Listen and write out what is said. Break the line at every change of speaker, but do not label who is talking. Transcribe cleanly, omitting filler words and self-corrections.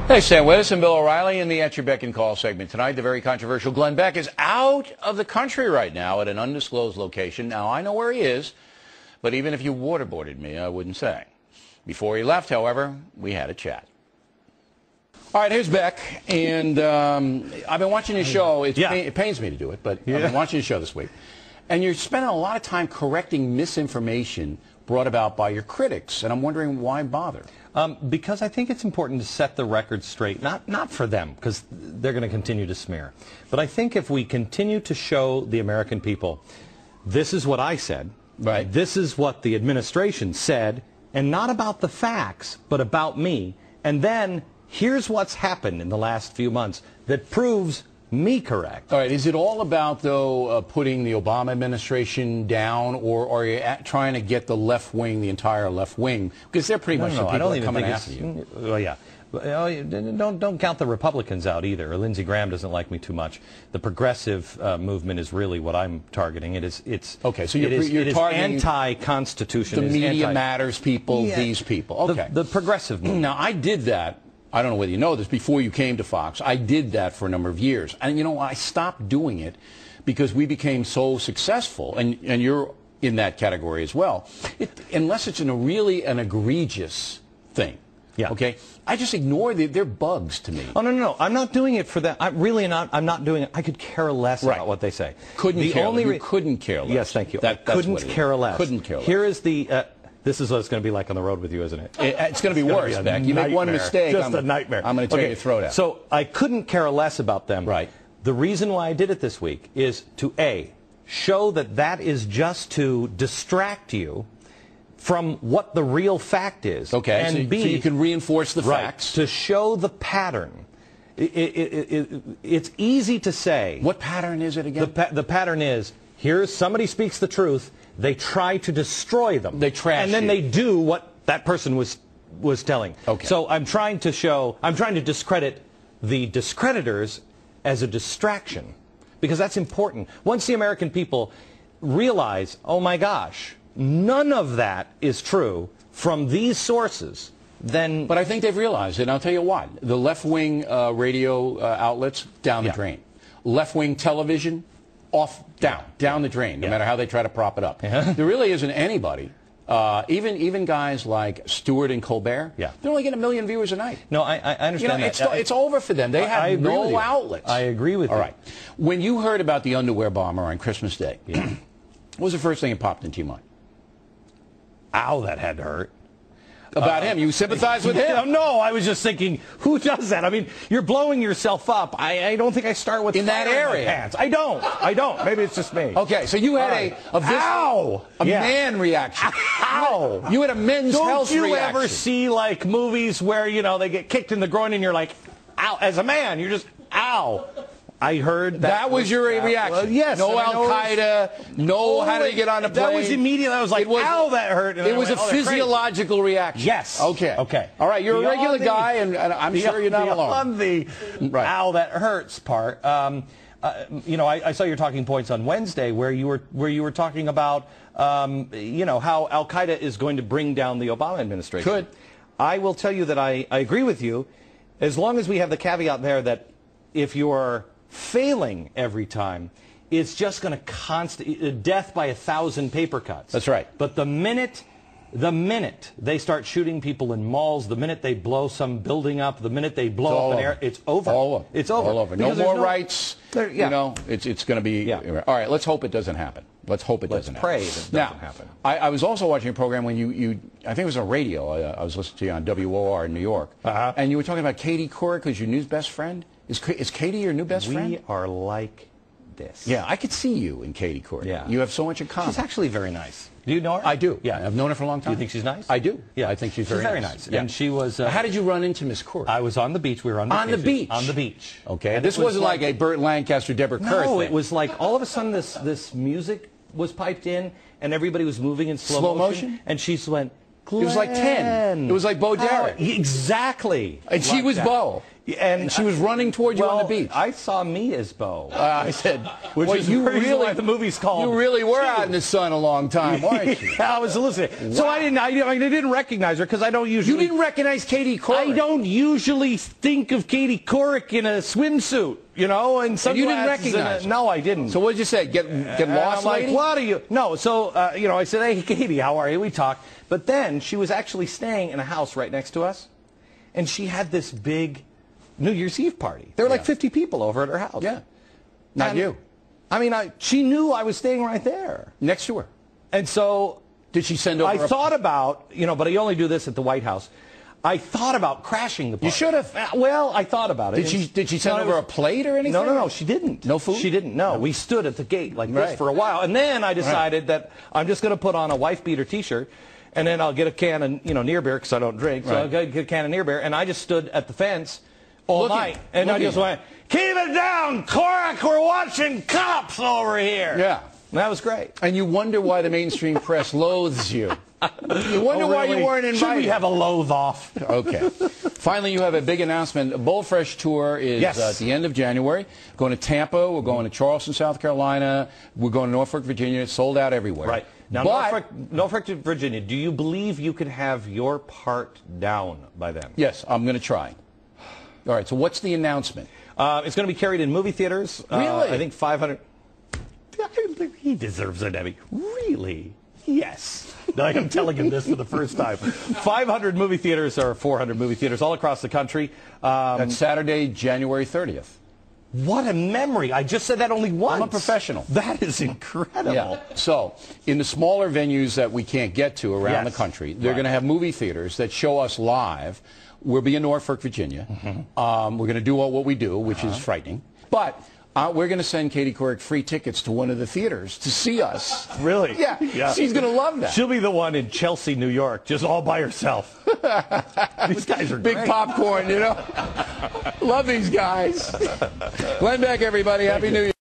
Hey, Stan Willis and Bill O'Reilly in the At Your Beck and Call segment. Tonight, the very controversial Glenn Beck is out of the country right now at an undisclosed location. Now, I know where he is, but even if you waterboarded me, I wouldn't say. Before he left, however, we had a chat. All right, here's Beck, and I've been watching your show. It pains me to do it, but I've been watching your show this week. And you're spending a lot of time correcting misinformation brought about by your critics, and I'm wondering why bother?
Because I think it's important to set the record straight, not for them, because they're going to continue to smear. But I think if we continue to show the American people, this is what I said,
right?
This is what the administration said, and not about the facts, but about me. And then here's what's happened in the last few months that proves me correct.
All right, is it all about, though, putting the Obama administration down, or are you trying to get the left wing, the entire left wing? Because they're pretty much the people that are coming after you.
Well, yeah. Don't count the Republicans out either. Lindsey Graham doesn't like me too much. The progressive movement is really what I'm targeting. It's
okay. So you're targeting
anti-constitution.
The Media Matters people, these people. Okay.
The progressive movement.
Now, I did that. I don't know whether you know this, before you came to Fox. I did that for a number of years. And, you know, I stopped doing it because we became so successful, and you're in that category as well. Unless it's really an egregious thing.
Yeah.
Okay? I just ignore they're bugs to me.
Oh, no. I'm not doing it for that. I'm not doing it. I could care less about what they say.
Couldn't care less.
Yes, thank you. Couldn't care less.
Couldn't care less.
Here is the... this is what it's going to be like on the road with you, isn't it?
It's going to be worse, Beck. You make one mistake,
just a nightmare.
I'm going to tear your throat out.
So I couldn't care less about them.
Right.
The reason why I did it this week is to, A, show that is just to distract you from what the real fact is.
Okay,
and
so
B,
you can reinforce the facts.
To show the pattern. It's easy to say.
What pattern is it again?
The pattern is, here's somebody speaks the truth, they try to destroy them.
They trash
and then they do what that person was telling.
Okay.
So I'm trying to discredit the discreditors as a distraction, because that's important. Once the American people realize, oh my gosh, none of that is true from these sources, then...
But I think they've realized it, and I'll tell you what. The left-wing radio outlets, down the drain. Left-wing television, down the drain, no matter how they try to prop it up. There really isn't anybody, even guys like Stewart and Colbert, they're only getting 1 million viewers a night.
No, I understand that.
It's over for them. They have no outlets.
I agree with you.
All right. When you heard about the underwear bomber on Christmas Day, what was the first thing that popped into your mind?
Ow, that had to hurt.
About him? You sympathize with him?
No, I was just thinking, who does that? I mean, you're blowing yourself up. I don't think I start with
in that area.
Pants. I don't. Maybe it's just me.
Okay, so you had a man reaction.
Ow!
You had a men's health reaction.
Don't you ever see like movies where, you know, they get kicked in the groin and you're like, ow? As a man, you're just, ow. I heard
that was your reaction.
Well, yes.
No Al-Qaeda. No, how did he get on a plane?
That was immediate. I was like, ow, that hurt.
It was a physiological reaction.
Yes.
Okay. All right. You're a regular guy, and I'm sure you're not alone.
On the ow, that hurts part. You know, I saw your talking points on Wednesday where you were talking about you know, how Al-Qaeda is going to bring down the Obama administration.
Could.
I will tell you that I agree with you, as long as we have the caveat there that if you're failing every time, it's just going to death by 1,000 paper cuts.
That's right.
But the minute they start shooting people in malls, the minute they blow some building up, the minute they blow up an air, it's over. It's over.
All over. No more rights. You know, it's going to be. All right. Let's hope it doesn't happen. Let's hope it doesn't happen.
Let's pray that it doesn't happen.
I was also watching a program when I think it was on radio. I was listening to you on WOR in New York, and you were talking about Katie Couric, who's your new best friend. Is Katie your new best friend?
We are like this.
Yeah, I could see you in Katie Couric.
Yeah.
You have so much in common.
She's actually very nice. Do you know her?
I do. Yeah, I've known her for a long time.
Do you think she's nice?
I do.
Yeah,
I think she's very
nice.
Yeah.
And she was.
How did you run into Miss Couric?
I was on the beach. We were on
the beach.
On the beach.
Okay. And this wasn't like a Burt Lancaster, Deborah Kerr thing.
No, it was like all of a sudden this music was piped in and everybody was moving in slow motion. And she went. Glenn.
It was like 10. It was like Bo Derek.
Exactly.
And she was Bo.
And
she was running toward you on the beach.
I saw me as Bo.
I said,
which is
you
the reason
really,
why the movie's called.
You really were out in the sun a long time, weren't you?
I was listening. Wow. So I didn't recognize her because I don't usually.
You didn't recognize Katie Couric.
I don't usually think of Katie Couric in a swimsuit, you know, and
you didn't recognize her.
No, I didn't.
So what did you say? Get lost,
I'm
lady?
like, what are you? No, so you know, I said, hey, Katie, how are you? We talked, but then she was actually staying in a house right next to us, and she had this big New Year's Eve party. There were like 50 people over at her house.
Yeah. Not you.
I mean, she knew I was staying right there.
Next to her.
And so...
Did she send over
I thought about, you know, but I only do this at the White House. I thought about crashing the party.
You should have.
Well, I thought about it.
Did she send over a plate or anything?
No, she didn't.
No food?
She didn't, no. We stood at the gate like this for a while. And then I decided that I'm just going to put on a wife-beater T-shirt, and then I'll get a can of, you know, near beer because I don't drink. So I'll get a can of near beer, and I just stood at the fence all night. And I just went, keep it down, Couric, we're watching cops over here.
Yeah.
And that was great.
And you wonder why the mainstream press loathes you. You wonder why you weren't invited.
Should we have a loathe off?
Okay. Finally, you have a big announcement. A Bold Fresh tour is at the end of January. Going to Tampa. We're going to Charleston, South Carolina. We're going to Norfolk, Virginia. It's sold out everywhere.
Right. Now, Norfolk, Virginia, do you believe you could have your part down by then?
Yes, I'm going to try. All right, so what's the announcement?
It's going to be carried in movie theaters.
Really?
I think 500. He deserves an Emmy. Really? Yes. Like I'm telling him this for the first time. 500 movie theaters or 400 movie theaters all across the country.
That's Saturday, January 30th.
What a memory. I just said that only once.
I'm a professional.
That is incredible.
Yeah. So, in the smaller venues that we can't get to around the country, they're going to have movie theaters that show us live. We'll be in Norfolk, Virginia. We're going to do what we do, which is frightening. But we're going to send Katie Couric free tickets to one of the theaters to see us.
Really?
Yeah. She's going to love that.
She'll be the one in Chelsea, New York, just all by herself. These guys are
big
great.
Popcorn, you know. Love these guys. Glenn Beck, everybody. Happy New Year.